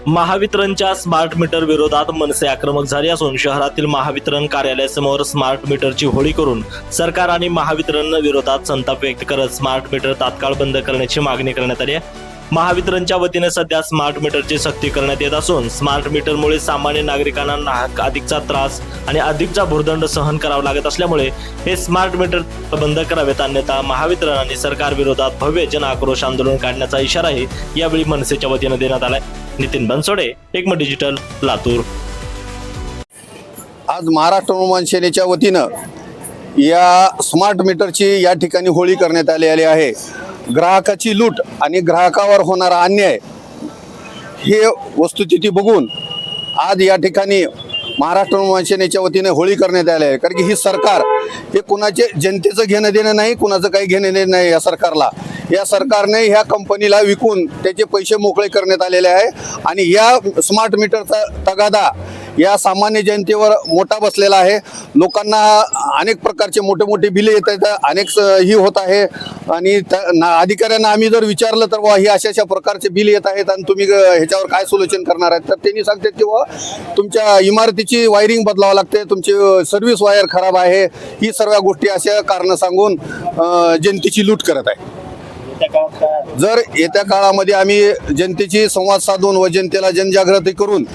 महावितरणच्या smart meter विरोधात मनसे आक्रमक झाली असून शहरातील महावितरण कार्यालयासमोर स्मार्ट मीटरची होळी करून सरकार आणि महावितरण विरोधात संताप व्यक्त करत स्मार्ट मीटर तात्काळ बंद करण्याची मागणी करण्यात आली आहे। महावितरणच्या वतीने सध्या स्मार्ट मीटरची सक्ती करण्यात येत असून स्मार्ट मीटरमुळे सामान्य नागरिकांना अधिकचा त्रास आणि अधिकचा भुर्दंड सहन करावा लागत असल्यामुळे हे स्मार्ट मीटर बंद करावेत, अन्यथा महावितरण आणि सरकार विरोधात भव्य जन आक्रोश आंदोलन काढण्याचा इशाराही यावेळी मनसेच्या वतीने देण्यात आलाय। नितीन बनसोडे, एकमत डिजिटल, लातूर। आज महाराष्ट्र नवनिर्माण सेनेच्या वतीनं या स्मार्ट मीटरची या ठिकाणी होळी करण्यात आलेली आहे। ग्राहकाची लूट आणि ग्राहकावर होणारा अन्याय हे वस्तुस्थिती बघून आज या ठिकाणी महाराष्ट्र नवनिर्माण सेनेच्या वतीने होळी करण्यात आली आहे। कारण की ही सरकार हे कुणाचे जनतेचं घेणं देणं नाही, कुणाचं काही घेणं देणं नाही। या सरकारला, या सरकारने ह्या कंपनीला विकून त्याचे पैसे मोकळे करण्यात आलेले आहे आणि या स्मार्ट मीटरचा तगादा या सामान्य जनतेवर मोठा बसलेला आहे। लोकांना अनेक प्रकारचे मोठे मोठे बिले येत आहेत, अनेक ही होत आहे आणि अधिकाऱ्यांना आम्ही जर विचारलं तर ही अशा प्रकारचे बिल येत आहेत आणि तुम्ही ह्याच्यावर काय सोल्युशन करणार आहेत, तर त्यांनी सांगतात की तुमच्या इमारतीची वायरिंग बदलावं लागते, तुमची सर्व्हिस वायर खराब आहे, ही सर्व गोष्टी अशा कारणं सांगून जनतेची लूट करत आहे। जर येत्या काळामध्ये आम्ही जनतेची संवाद साधून व जनतेला जनजागृती करून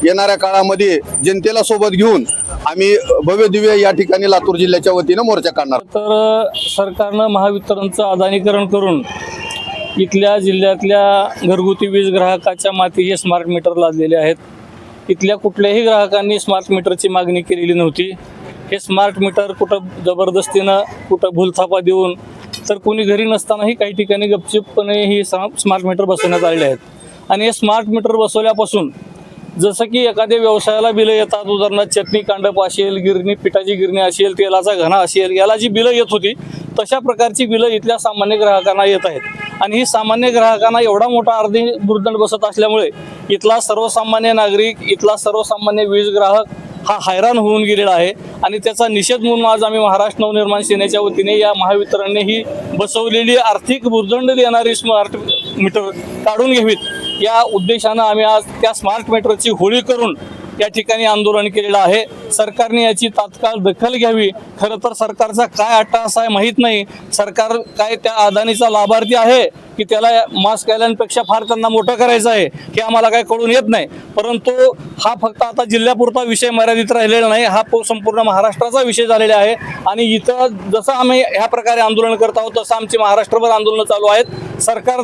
येणाऱ्या काळामध्ये जनतेला सोबत घेऊन आम्ही भव्य दिव्य या ठिकाणी लातूर जिल्ह्याच्या वतीनं मोर्चा काढणार। तर सरकारनं महावितरणचं अदानीकरण करून इथल्या जिल्ह्यातल्या घरगुती वीज ग्राहकाच्या माथी हे स्मार्ट मीटर लादलेले आहेत। इथल्या कुठल्याही ग्राहकांनी स्मार्ट मीटरची मागणी केलेली नव्हती। हे स्मार्ट मीटर कुठं जबरदस्तीनं, कुठं भूलथापा देऊन, तर कोणी घरी नसतानाही काही ठिकाणी गपचूपपणे ही स्मार्ट मीटर बसवण्यात आलेले आहेत। आणि हे स्मार्ट मीटर बसवल्यापासून जसं की एखाद्या व्यवसायाला बिलं येतात, उदाहरणार्थ चटणी कांडप असेल, गिरणी, पिठाची गिरणी असेल, तेलाचा घना असेल, याला जी बिलं येत होती तशा प्रकारची बिलं इथल्या सामान्य ग्राहकांना येत आहेत। आणि ही सामान्य ग्राहकांना एवढा मोठा अर्धी भुर्दंड बसत असल्यामुळे इथला सर्वसामान्य नागरिक, इथला सर्वसामान्य वीज ग्राहक हा हैराण होऊन गेलेला आहे। आणि त्याचा निषेध म्हणून आज आम्ही महाराष्ट्र नवनिर्माण सेनेच्या वतीने या महावितरणने ही बसवलेली आर्थिक भुर्दंड देणारी स्मार्ट मीटर काढून घ्यावीत या उद्देशानं आम्ही आज त्या स्मार्ट मीटरची होळी करून या ठिकाणी आंदोलन केलेलं आहे। सरकारने याची तात्काळ दखल घ्यावी। खरं तर सरकारचा काय अट्टाहास आहे माहीत नाही। सरकार काय त्या अदानीचा लाभार्थी आहे की त्याला मास कल्याणपेक्षा फार त्यांना मोठं करायचं आहे हे आम्हाला काय कळून येत नाही। परंतु हा फक्त आता जिल्ह्यापुरता विषय मर्यादित राहिलेला नाही, हा संपूर्ण महाराष्ट्राचा विषय झालेला आहे। आणि इथं जसं आम्ही ह्या प्रकारे आंदोलन करत आहोत तसं आमची महाराष्ट्रभर आंदोलनं चालू आहेत। सरकार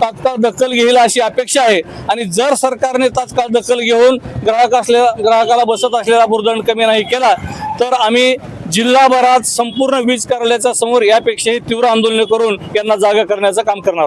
तात्काळ दखल घेईल अशी अपेक्षा आहे। आणि जर सरकारने तात्काळ दखल घेऊन ग्राहकाला बसत असलेला भुर्दंड कमी नाही केला तर आम्ही जिल्हाभरात संपूर्ण वीज कार्यालयाच्या समोर यापेक्षाही तीव्र आंदोलन करून यांना जागा करण्याचं काम करणार आहोत।